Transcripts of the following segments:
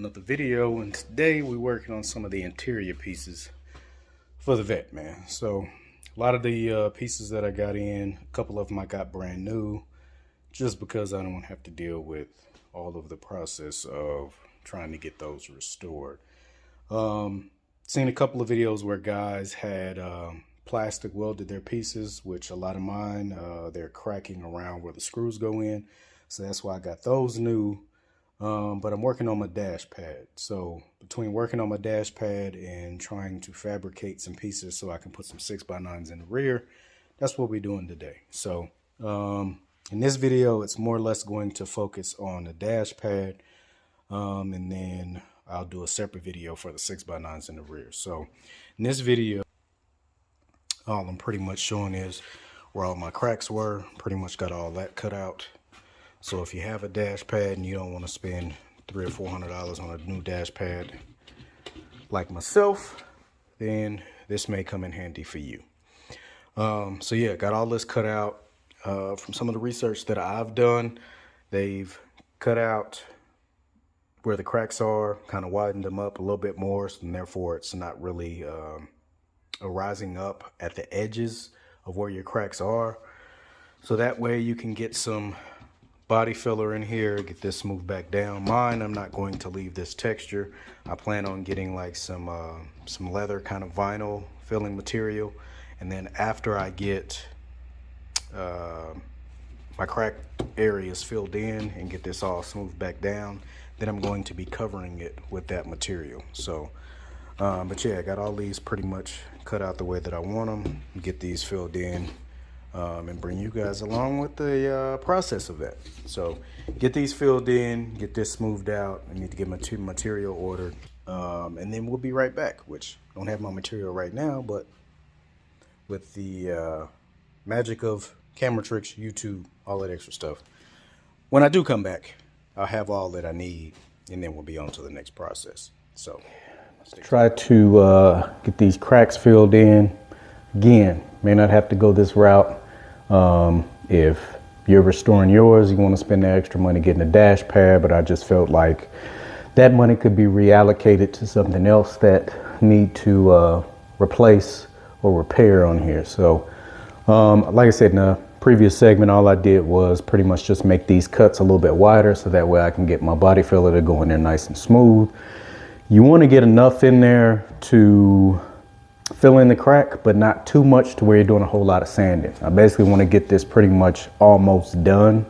another video, and today we're working on some of the interior pieces for the Vette, man. So a lot of the pieces that I got in, a couple of them I got brand new just because I don't want to have to deal with all of the process of trying to get those restored. Seen a couple of videos where guys had plastic welded their pieces, which a lot of mine, they're cracking around where the screws go in. So that's why I got those new. But I'm working on my dash pad. So between working on my dash pad and trying to fabricate some pieces so I can put some 6x9s in the rear, that's what we're doing today. So in this video, it's more or less going to focus on the dash pad. And then I'll do a separate video for the 6x9s in the rear. So in this video, all I'm pretty much showing is where all my cracks were. Pretty much got all that cut out. So if you have a dash pad and you don't want to spend $300 or $400 on a new dash pad like myself, then this may come in handy for you. So yeah, got all this cut out. From some of the research that I've done, they've cut out where the cracks are, kind of widened them up a little bit more, and therefore it's not really rising up at the edges of where your cracks are. So that way you can get some body filler in here, get this smoothed back down. Mine, I'm not going to leave this texture. I plan on getting like some leather kind of vinyl filling material, and then after I get my crack areas filled in and get this all smoothed back down, then I'm going to be covering it with that material. So but yeah, I got all these pretty much cut out the way that I want them, get these filled in, and bring you guys along with the process of that. So get these filled in, get this smoothed out. I need to get my material ordered, and then we'll be right back, which I don't have my material right now, but with the magic of camera tricks, YouTube, all that extra stuff, when I do come back, I'll have all that I need, and then we'll be on to the next process. So try to get these cracks filled in. Again, may not have to go this route. If you're restoring yours, you want to spend the extra money getting a dash pad, but I just felt like that money could be reallocated to something else that need to replace or repair on here. So like I said in the previous segment, all I did was pretty much just make these cuts a little bit wider so that way I can get my body filler to go in there nice and smooth. You want to get enough in there to fill in the crack, but not too much to where you're doing a whole lot of sanding. I basically want to get this pretty much almost done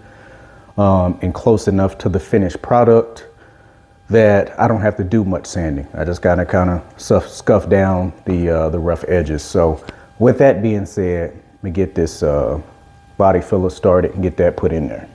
and close enough to the finished product that I don't have to do much sanding. I just gotta kind of scuff down the rough edges. So with that being said, let me get this body filler started and get that put in there.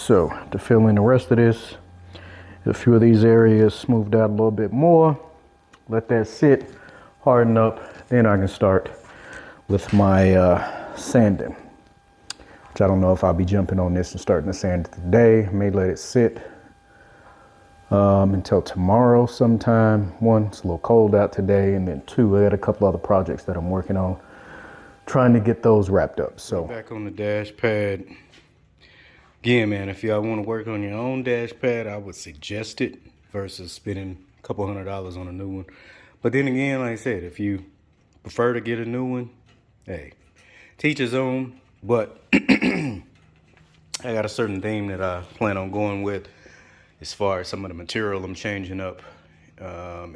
So to fill in the rest of this, a few of these areas smoothed out a little bit more. Let that sit, harden up. Then I can start with my sanding, which I don't know if I'll be jumping on this and starting to sand it today. I may let it sit until tomorrow sometime. One, it's a little cold out today, and then two, I got a couple other projects that I'm working on, trying to get those wrapped up. So back on the dash pad. Again, man, if y'all want to work on your own dash pad, I would suggest it versus spending a couple $100s on a new one. But then again, like I said, if you prefer to get a new one, hey, teach his own. But I got a certain theme that I plan on going with as far as some of the material I'm changing up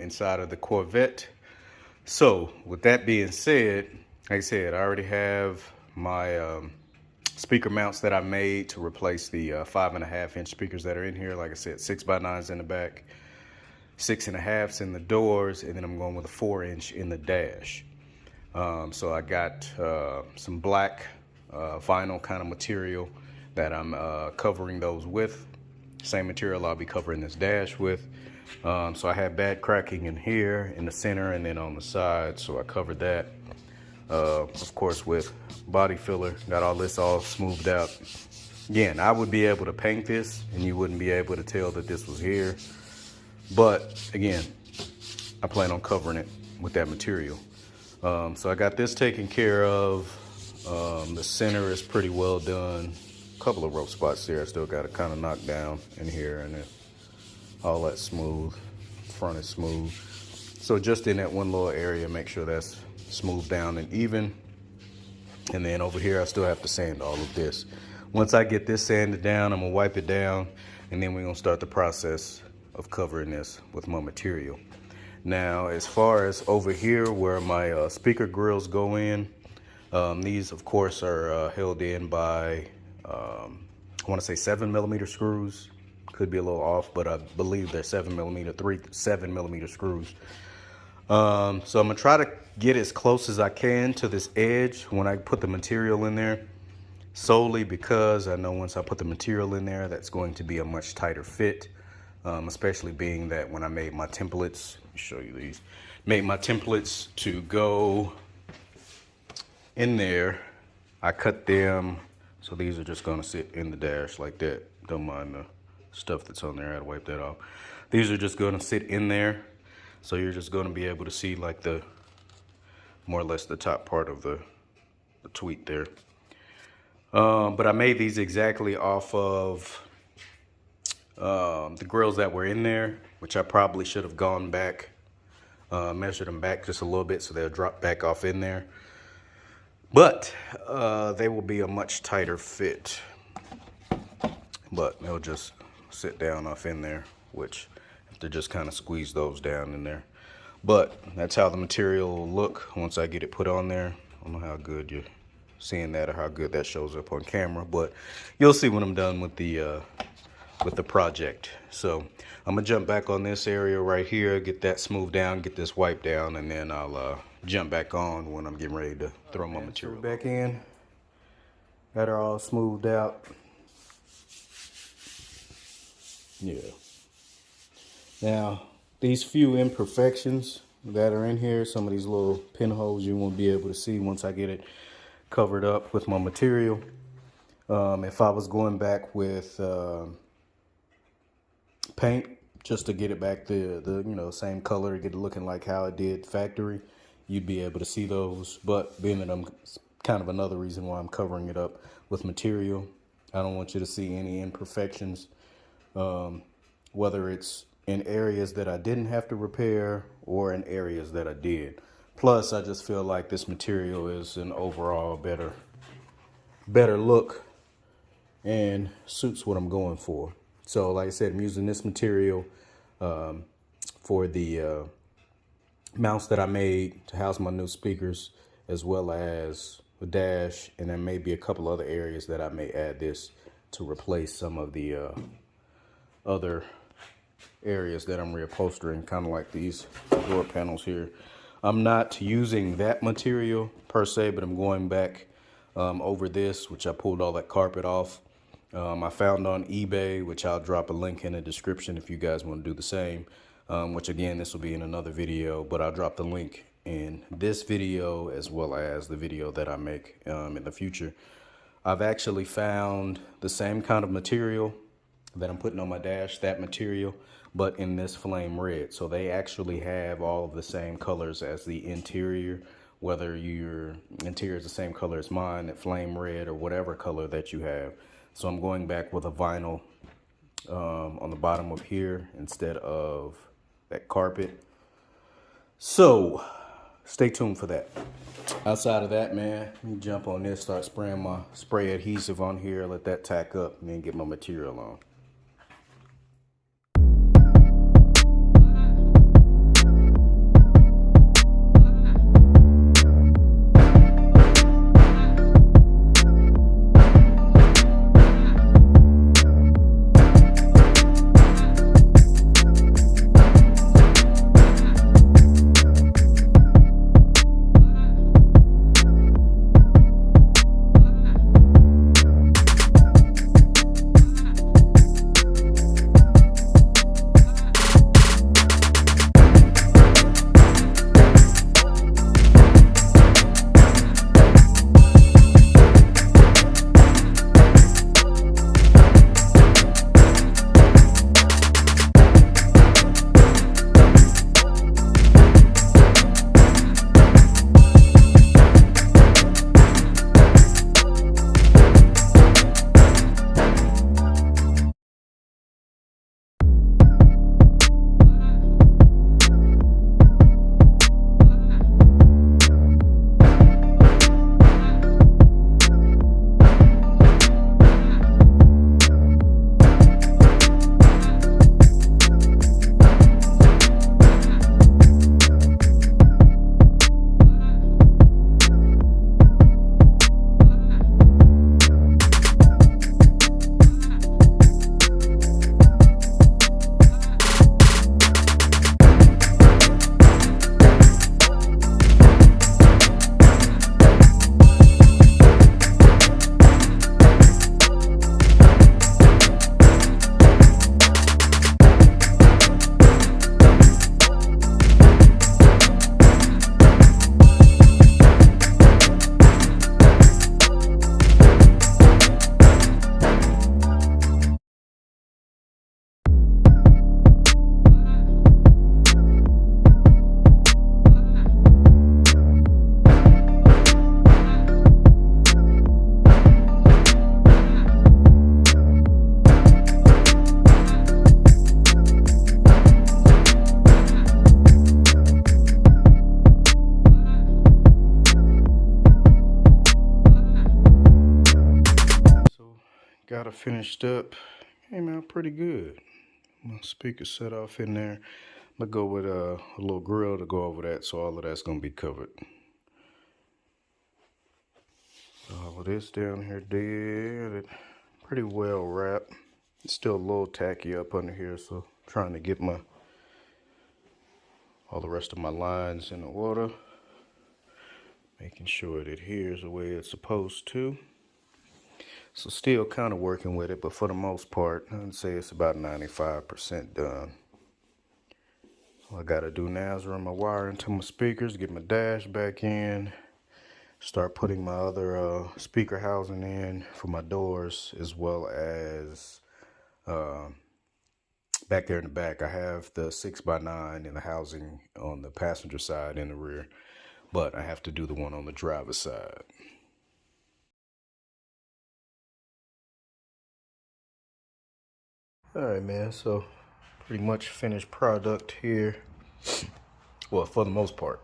inside of the Corvette. So with that being said, like I said, I already have my speaker mounts that I made to replace the 5.5-inch speakers that are in here. Like I said, 6x9s in the back, 6.5s in the doors, and then I'm going with a 4-inch in the dash. So I got some black vinyl kind of material that I'm covering those with. Same material I'll be covering this dash with. So I had bad cracking in here, in the center, and then on the side. So I covered that. Of course, with body filler, got all this all smoothed out. Again, I would be able to paint this and you wouldn't be able to tell that this was here. But again, I plan on covering it with that material. So I got this taken care of. The center is pretty well done. A couple of rough spots there I still got to kind of knock down in here, and then all that's smooth. Front is smooth. So just in that one little area, make sure that's smooth down and even. And then over here I still have to sand all of this. Once I get this sanded down, I'm gonna wipe it down, and then we're gonna start the process of covering this with my material. Now as far as over here where my speaker grills go in, these of course are held in by I want to say 7mm screws. Could be a little off, but I believe they're 7mm, 7mm screws. So I'm gonna try to get as close as I can to this edge when I put the material in there, solely because I know once I put the material in there, that's going to be a much tighter fit, especially being that when I made my templates, let me show you these, made my templates to go in there, I cut them, so these are just gonna sit in the dash like that. Don't mind the stuff that's on there, I had to wipe that off. These are just gonna sit in there. So you're just going to be able to see like the, more or less the top part of the tweet there. But I made these exactly off of the grills that were in there, which I probably should have gone back, measured them back just a little bit so they'll drop back off in there. But they will be a much tighter fit. But they'll just sit down off in there, which to just kind of squeeze those down in there. But that's how the material will look once I get it put on there. I don't know how good you're seeing that or how good that shows up on camera, but you'll see when I'm done with the project. So I'm gonna jump back on this area right here, get that smoothed down, get this wiped down, and then I'll jump back on when I'm getting ready to throw my material back in. Got her all smoothed out. Yeah. Now, these few imperfections that are in here, some of these little pinholes you won't be able to see once I get it covered up with my material. If I was going back with paint, just to get it back the same color, get it looking like how it did factory, you'd be able to see those. But being that I'm kind of another reason why I'm covering it up with material, I don't want you to see any imperfections, whether it's in areas that I didn't have to repair or in areas that I did. Plus, I just feel like this material is an overall better look and suits what I'm going for. So like I said, I'm using this material for the mounts that I made to house my new speakers, as well as the dash, and then maybe a couple other areas that I may add this to replace some of the other areas that I'm reupholstering, kind of like these door panels here. I'm not using that material per se, but I'm going back over this, which I pulled all that carpet off, I found on eBay, which I'll drop a link in the description if you guys want to do the same. Which again, this will be in another video, but I'll drop the link in this video as well as the video that I make in the future. I've actually found the same kind of material that I'm putting on my dash, that material, but in this flame red. So they actually have all of the same colors as the interior, whether your interior is the same color as mine, that flame red or whatever color that you have. So I'm going back with a vinyl on the bottom of here instead of that carpet. So stay tuned for that. Outside of that, man, let me jump on this, start spraying my spray adhesive on here, let that tack up, and then get my material on. Got it finished up. Came out pretty good. My speaker set off in there. I'm gonna go with a little grill to go over that, so all of that's gonna be covered. All of this down here did it pretty well wrapped. It's still a little tacky up under here, so I'm trying to get all the rest of my lines in the water, making sure it adheres the way it's supposed to. So still kind of working with it, but for the most part, I'd say it's about 95% done. All I gotta do now is run my wire into my speakers, get my dash back in, start putting my other speaker housing in for my doors, as well as back there in the back. I have the 6x9 in the housing on the passenger side in the rear, but I have to do the one on the driver's side. Alright, man, so pretty much finished product here. Well, for the most part.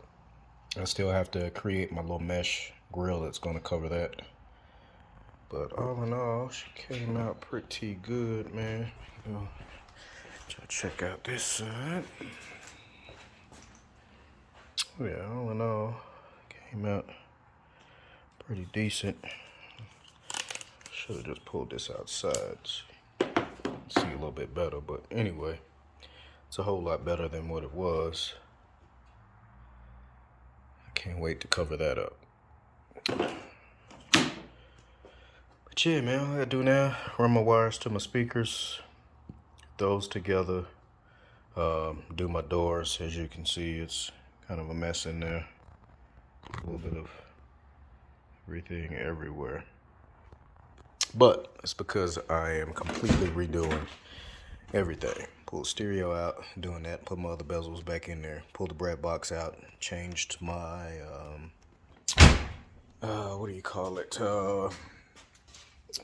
I still have to create my little mesh grill that's going to cover that. But all in all, she came out pretty good, man. You know, try to check out this side. Yeah, all in all, came out pretty decent. Should have just pulled this outside. See a little bit better, but anyway, it's a whole lot better than what it was. I can't wait to cover that up. But But yeah, man, all I gotta do now, run my wires to my speakers, those together, do my doors. As you can see, it's kind of a mess in there. A little bit of everything everywhere. But it's because I am completely redoing everything. Pull the stereo out, doing that, put my other bezels back in there, pull the bread box out, changed my, what do you call it?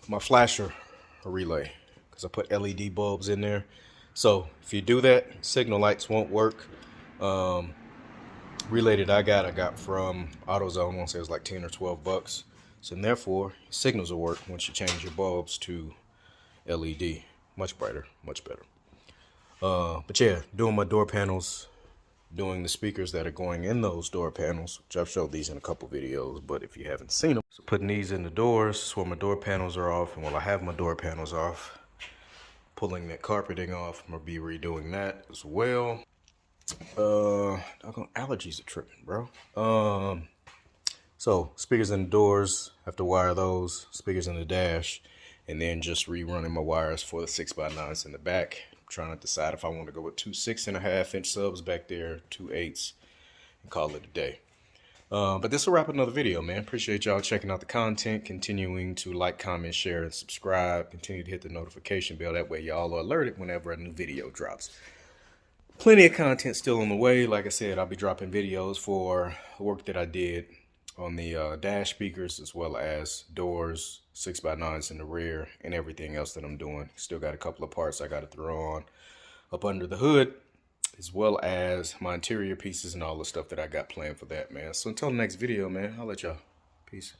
My flasher relay, because I put LED bulbs in there. So if you do that, signal lights won't work. Relay that I got from AutoZone. I want to say it was like 10 or 12 bucks. So therefore, signals will work once you change your bulbs to LED. Much brighter, much better. But yeah, doing my door panels, doing the speakers that are going in those door panels, which I've showed these in a couple videos, but if you haven't seen them, so putting these in the doors so where my door panels are off, and while I have my door panels off, pulling that carpeting off, I'm gonna be redoing that as well. Allergies are tripping, bro. So speakers in the doors, have to wire those, speakers in the dash, and then just rerunning my wires for the 6x9s in the back. I'm trying to decide if I want to go with two 6.5-inch subs back there, 2 8s, and call it a day. But this will wrap another video, man. Appreciate y'all checking out the content, continuing to like, comment, share, and subscribe. Continue to hit the notification bell. That way y'all are alerted whenever a new video drops. Plenty of content still on the way. Like I said, I'll be dropping videos for work that I did on the dash speakers, as well as doors, 6x9s in the rear, and everything else that I'm doing. Still got a couple of parts I got to throw on up under the hood, as well as my interior pieces and all the stuff that I got planned for that, man. So until the next video, man, I'll let y'all. Peace.